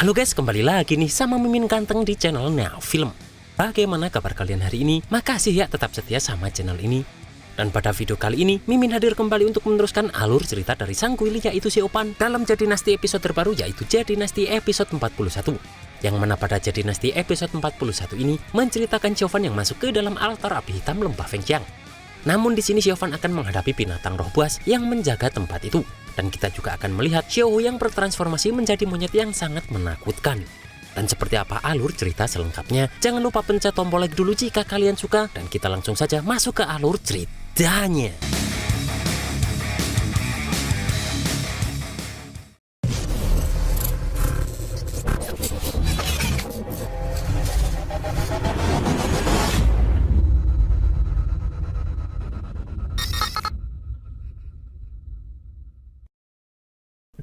Halo guys, kembali lagi nih sama Mimin Ganteng di channel Now Film. Bagaimana kabar kalian hari ini? Makasih ya tetap setia sama channel ini. Dan pada video kali ini, Mimin hadir kembali untuk meneruskan alur cerita dari sang kuil yaitu Siopan dalam Jade Dynasty episode terbaru yaitu Jade Dynasty episode 41. Yang mana pada Jade Dynasty episode 41 ini menceritakan Siopan yang masuk ke dalam altar api hitam lembah Fengqiang. Namun di sini Siopan akan menghadapi binatang roh buas yang menjaga tempat itu. Dan kita juga akan melihat Xiaohu yang bertransformasi menjadi monyet yang sangat menakutkan. Dan seperti apa alur cerita selengkapnya, jangan lupa pencet tombol like dulu jika kalian suka. Dan kita langsung saja masuk ke alur ceritanya.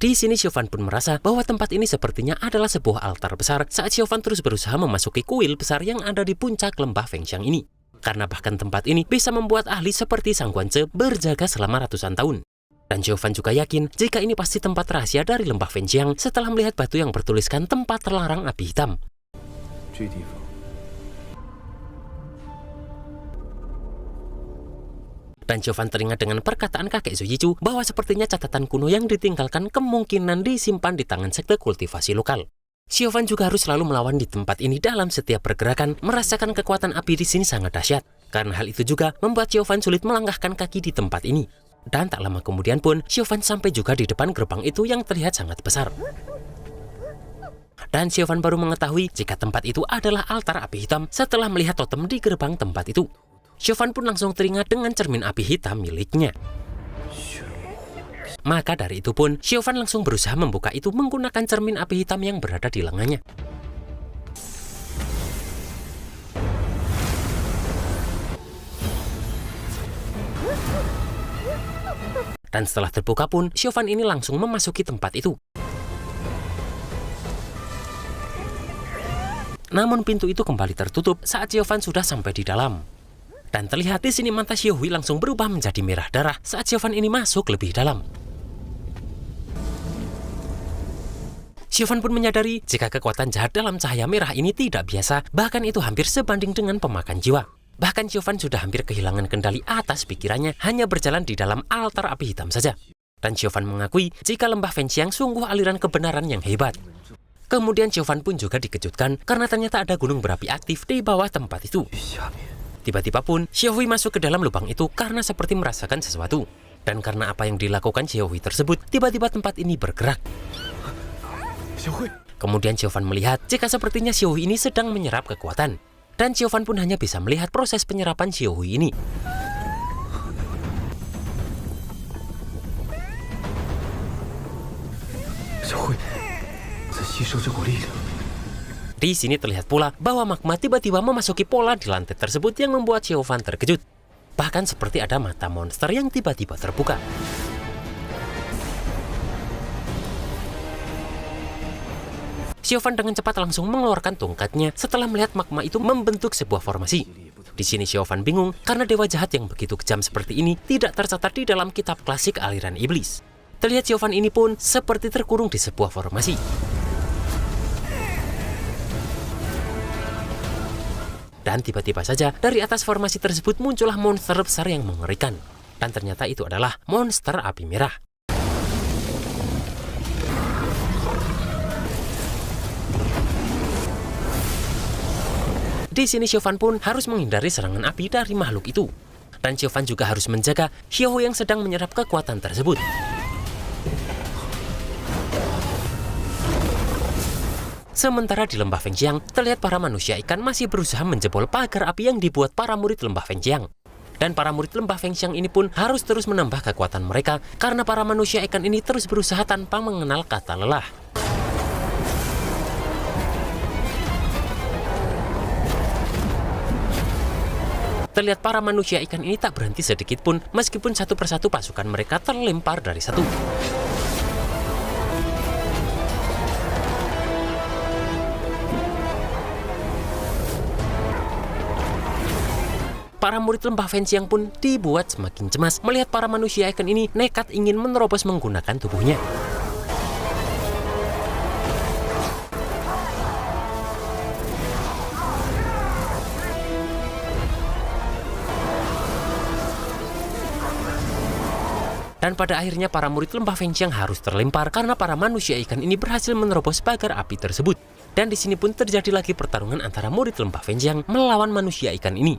Di sini Siopan pun merasa bahwa tempat ini sepertinya adalah sebuah altar besar saat Siopan terus berusaha memasuki kuil besar yang ada di puncak lembah Fengqiang ini. Karena bahkan tempat ini bisa membuat ahli seperti Sang Guanze berjaga selama ratusan tahun. Dan Siopan juga yakin jika ini pasti tempat rahasia dari lembah Fengqiang setelah melihat batu yang bertuliskan tempat terlarang api hitam. Dan Siopan teringat dengan perkataan kakek Zuyichu bahwa sepertinya catatan kuno yang ditinggalkan kemungkinan disimpan di tangan sekte kultivasi lokal. Siopan juga harus selalu melawan di tempat ini dalam setiap pergerakan, merasakan kekuatan api di sini sangat dahsyat. Karena hal itu juga membuat Siopan sulit melangkahkan kaki di tempat ini. Dan tak lama kemudian pun Siopan sampai juga di depan gerbang itu yang terlihat sangat besar. Dan Siopan baru mengetahui jika tempat itu adalah altar api hitam setelah melihat totem di gerbang tempat itu. Siopan pun langsung teringat dengan cermin api hitam miliknya. Maka dari itu pun, Siopan langsung berusaha membuka itu menggunakan cermin api hitam yang berada di lengannya. Dan setelah terbuka pun, Siopan ini langsung memasuki tempat itu. Namun pintu itu kembali tertutup saat Siopan sudah sampai di dalam. Dan terlihat di sini mata Xiaohui langsung berubah menjadi merah darah saat Siopan ini masuk lebih dalam. Siopan pun menyadari jika kekuatan jahat dalam cahaya merah ini tidak biasa, bahkan itu hampir sebanding dengan pemakan jiwa. Bahkan Siopan sudah hampir kehilangan kendali atas pikirannya hanya berjalan di dalam altar api hitam saja. Dan Siopan mengakui jika lembah Fengqiang sungguh aliran kebenaran yang hebat. Kemudian Siopan pun juga dikejutkan karena ternyata ada gunung berapi aktif di bawah tempat itu. Tiba-tiba pun Xiaohui masuk ke dalam lubang itu karena seperti merasakan sesuatu. Dan karena apa yang dilakukan Xiaohui tersebut, tiba-tiba tempat ini bergerak. Kemudian Siopan melihat jika sepertinya Xiaohui ini sedang menyerap kekuatan. Dan Siopan pun hanya bisa melihat proses penyerapan Xiaohui ini. Di sini terlihat pula bahwa magma tiba-tiba memasuki pola di lantai tersebut yang membuat Siopan terkejut. Bahkan seperti ada mata monster yang tiba-tiba terbuka. Siopan dengan cepat langsung mengeluarkan tongkatnya setelah melihat magma itu membentuk sebuah formasi. Di sini Siopan bingung karena dewa jahat yang begitu kejam seperti ini tidak tercatat di dalam kitab klasik aliran iblis. Terlihat Siopan ini pun seperti terkurung di sebuah formasi. Dan tiba-tiba saja dari atas formasi tersebut muncullah monster besar yang mengerikan. Dan ternyata itu adalah monster api merah. Di sini Siopan pun harus menghindari serangan api dari makhluk itu. Dan Siopan juga harus menjaga Xiaohu yang sedang menyerap kekuatan tersebut. Sementara di lembah Fengqiang, terlihat para manusia ikan masih berusaha menjebol pagar api yang dibuat para murid lembah Fengqiang. Dan para murid lembah Fengqiang ini pun harus terus menambah kekuatan mereka karena para manusia ikan ini terus berusaha tanpa mengenal kata lelah. Terlihat para manusia ikan ini tak berhenti sedikit pun meskipun satu persatu pasukan mereka terlempar dari satu. Para murid lembah Fengqiang pun dibuat semakin cemas melihat para manusia ikan ini nekat ingin menerobos menggunakan tubuhnya. Dan pada akhirnya para murid lembah Fengxiang harus terlempar karena para manusia ikan ini berhasil menerobos pagar api tersebut. Dan di sini pun terjadi lagi pertarungan antara murid lembah Fengxiang melawan manusia ikan ini.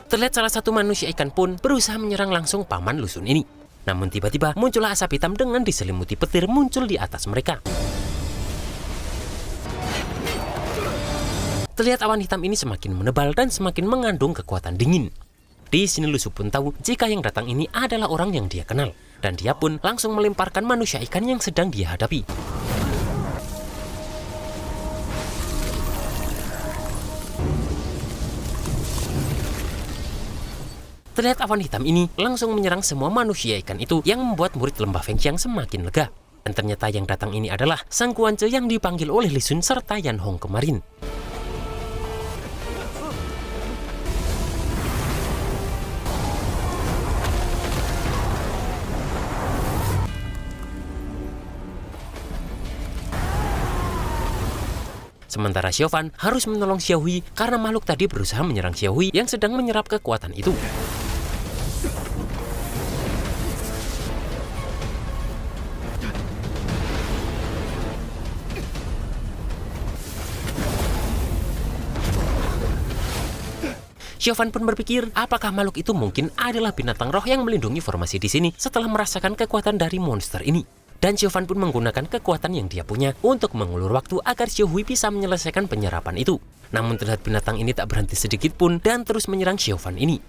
Terlihat salah satu manusia ikan pun berusaha menyerang langsung paman Lusun ini. Namun tiba-tiba muncullah asap hitam dengan diselimuti petir muncul di atas mereka. Terlihat awan hitam ini semakin menebal dan semakin mengandung kekuatan dingin. Di sini Lusu pun tahu jika yang datang ini adalah orang yang dia kenal. Dan dia pun langsung melemparkan manusia ikan yang sedang dia hadapi. Terlihat awan hitam ini langsung menyerang semua manusia ikan itu yang membuat murid lembah Fengxiang semakin lega. Dan ternyata yang datang ini adalah Sang Guance yang dipanggil oleh Li Sun serta Yan Hong kemarin. Sementara Xiaofan harus menolong Xiaohui karena makhluk tadi berusaha menyerang Xiaohui yang sedang menyerap kekuatan itu. Xiaofan pun berpikir apakah makhluk itu mungkin adalah binatang roh yang melindungi formasi di sini setelah merasakan kekuatan dari monster ini. Dan Xiaofan pun menggunakan kekuatan yang dia punya untuk mengulur waktu agar Xiaohui bisa menyelesaikan penyerapan itu. Namun terlihat binatang ini tak berhenti sedikit pun dan terus menyerang Xiaofan ini.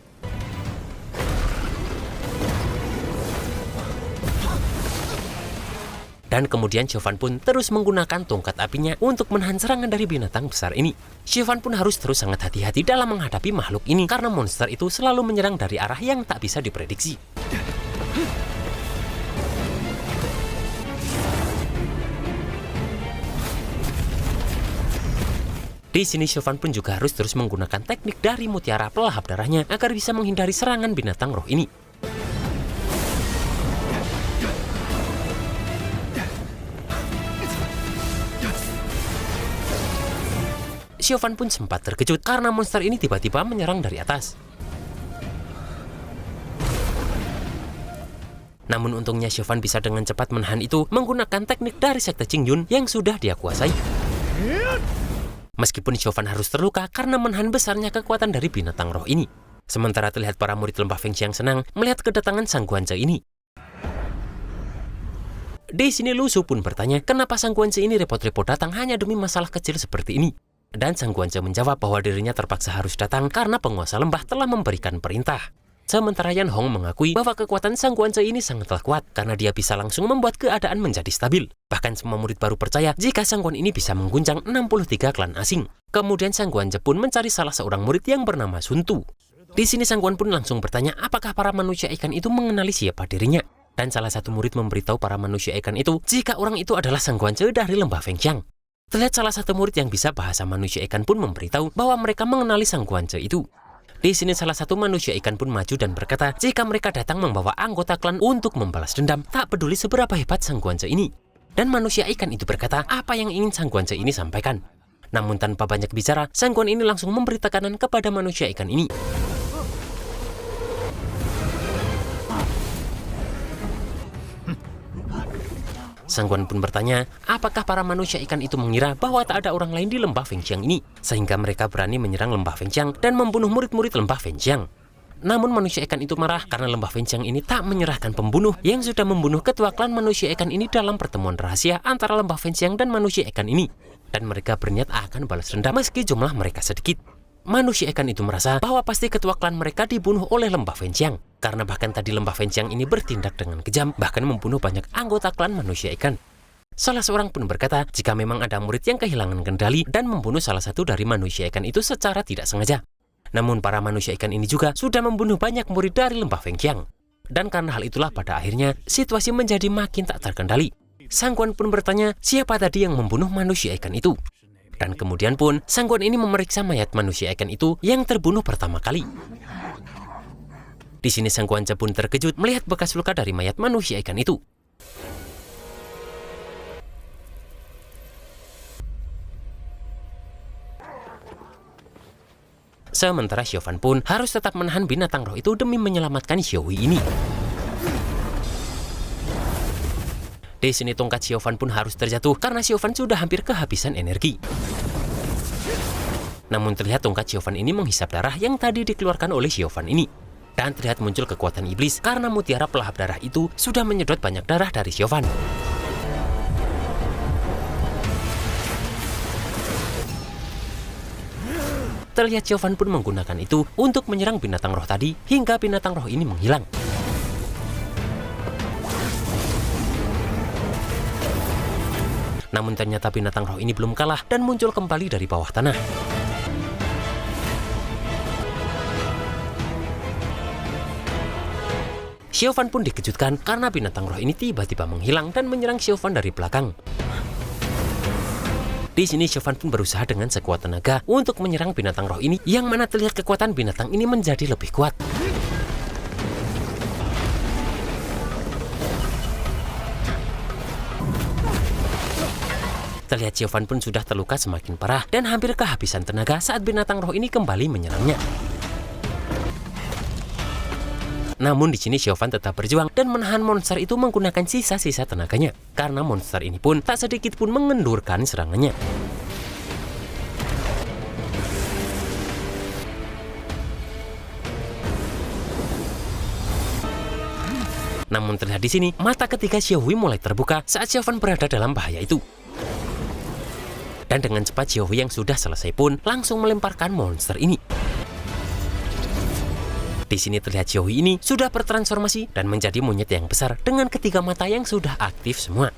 Dan kemudian Xiaofan pun terus menggunakan tongkat apinya untuk menahan serangan dari binatang besar ini. Xiaofan pun harus terus sangat hati-hati dalam menghadapi makhluk ini karena monster itu selalu menyerang dari arah yang tak bisa diprediksi. Di sini Xiaofan pun juga harus terus menggunakan teknik dari mutiara pelahap darahnya agar bisa menghindari serangan binatang roh ini. Xiaofan pun sempat terkejut karena monster ini tiba-tiba menyerang dari atas. Namun untungnya Xiaofan bisa dengan cepat menahan itu menggunakan teknik dari sekte Qingyun yang sudah dia kuasai. Meskipun Xiaofan harus terluka karena menahan besarnya kekuatan dari binatang roh ini. Sementara terlihat para murid lembah Fengxiang senang melihat kedatangan Sang Guance ini. Di sini Lusu pun bertanya kenapa Sang Guance ini repot-repot datang hanya demi masalah kecil seperti ini. Dan Sang Guance menjawab bahwa dirinya terpaksa harus datang karena penguasa lembah telah memberikan perintah. Sementara Yan Hong mengakui bahwa kekuatan Sang Guance ini sangatlah kuat karena dia bisa langsung membuat keadaan menjadi stabil. Bahkan semua murid baru percaya jika Sang Guan ini bisa mengguncang 63 klan asing. Kemudian Sang Guance pun mencari salah seorang murid yang bernama Sun Tu. Di sini Sang Guan pun langsung bertanya apakah para manusia ikan itu mengenali siapa dirinya. Dan salah satu murid memberitahu para manusia ikan itu jika orang itu adalah Sang Guance dari lembah Fengxiang. Terlihat salah satu murid yang bisa bahasa manusia ikan pun memberitahu bahwa mereka mengenali Sang Guance itu. Di sini salah satu manusia ikan pun maju dan berkata jika mereka datang membawa anggota klan untuk membalas dendam, tak peduli seberapa hebat Sang Guance ini. Dan manusia ikan itu berkata apa yang ingin Sang Guance ini sampaikan. Namun tanpa banyak bicara, Sang Guan ini langsung memberi tekanan kepada manusia ikan ini. Sang Guan pun bertanya, apakah para manusia ikan itu mengira bahwa tak ada orang lain di lembah Fengxiang ini, sehingga mereka berani menyerang lembah Fengxiang dan membunuh murid-murid lembah Fengxiang. Namun manusia ikan itu marah karena lembah Fengxiang ini tak menyerahkan pembunuh yang sudah membunuh ketua klan manusia ikan ini dalam pertemuan rahasia antara lembah Fengxiang dan manusia ikan ini. Dan mereka berniat akan balas dendam meski jumlah mereka sedikit. Manusia ikan itu merasa bahwa pasti ketua klan mereka dibunuh oleh lembah Fengxiang. Karena bahkan tadi lembah Fengxiang ini bertindak dengan kejam, bahkan membunuh banyak anggota klan manusia ikan. Salah seorang pun berkata, jika memang ada murid yang kehilangan kendali dan membunuh salah satu dari manusia ikan itu secara tidak sengaja. Namun para manusia ikan ini juga sudah membunuh banyak murid dari lembah Fengxiang. Dan karena hal itulah pada akhirnya situasi menjadi makin tak terkendali. Sang Guan pun bertanya, siapa tadi yang membunuh manusia ikan itu? Dan kemudian pun Sang Guan ini memeriksa mayat manusia ikan itu yang terbunuh pertama kali. Di sini Sang Guance pun terkejut melihat bekas luka dari mayat manusia ikan itu. Sementara Xiaofan pun harus tetap menahan binatang roh itu demi menyelamatkan Xiaohui ini. Di sini tongkat Xiaofan pun harus terjatuh karena Xiaofan sudah hampir kehabisan energi. Namun terlihat tongkat Xiaofan ini menghisap darah yang tadi dikeluarkan oleh Xiaofan ini. Dan terlihat muncul kekuatan iblis karena mutiara pelahap darah itu sudah menyedot banyak darah dari Xiaofan. Terlihat Xiaofan pun menggunakan itu untuk menyerang binatang roh tadi hingga binatang roh ini menghilang. Namun ternyata binatang roh ini belum kalah dan muncul kembali dari bawah tanah. Xiaofan pun dikejutkan karena binatang roh ini tiba-tiba menghilang dan menyerang Xiaofan dari belakang. Di sini Xiaofan pun berusaha dengan sekuat tenaga untuk menyerang binatang roh ini, yang mana terlihat kekuatan binatang ini menjadi lebih kuat. Terlihat Xiaofan pun sudah terluka semakin parah dan hampir kehabisan tenaga saat binatang roh ini kembali menyerangnya. Namun di sini Xiaofan tetap berjuang dan menahan monster itu menggunakan sisa-sisa tenaganya, karena monster ini pun tak sedikit pun mengendurkan serangannya. Namun terlihat di sini mata ketiga Xiaohui mulai terbuka saat Xiaofan berada dalam bahaya itu. Dan dengan cepat Xiaohui yang sudah selesai pun langsung melemparkan monster ini. Di sini terlihat Xiaohui ini sudah bertransformasi dan menjadi monyet yang besar dengan ketiga mata yang sudah aktif semua.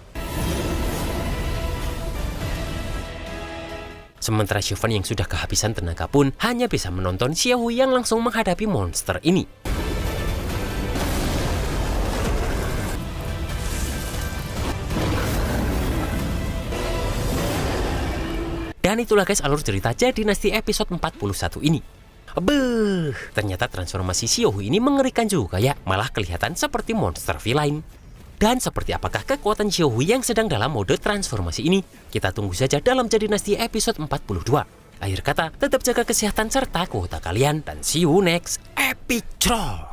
Sementara Xiaofan yang sudah kehabisan tenaga pun hanya bisa menonton Xiaohui yang langsung menghadapi monster ini. Dan itulah guys alur cerita Jade Dynasty episode 41 ini. Beuh, ternyata transformasi Xiaohui ini mengerikan juga ya, malah kelihatan seperti monster villain. Dan seperti apakah kekuatan Xiaohui yang sedang dalam mode transformasi ini? Kita tunggu saja dalam Jade Dynasty episode 42. Akhir kata, tetap jaga kesehatan serta kuota kalian dan see you next episode.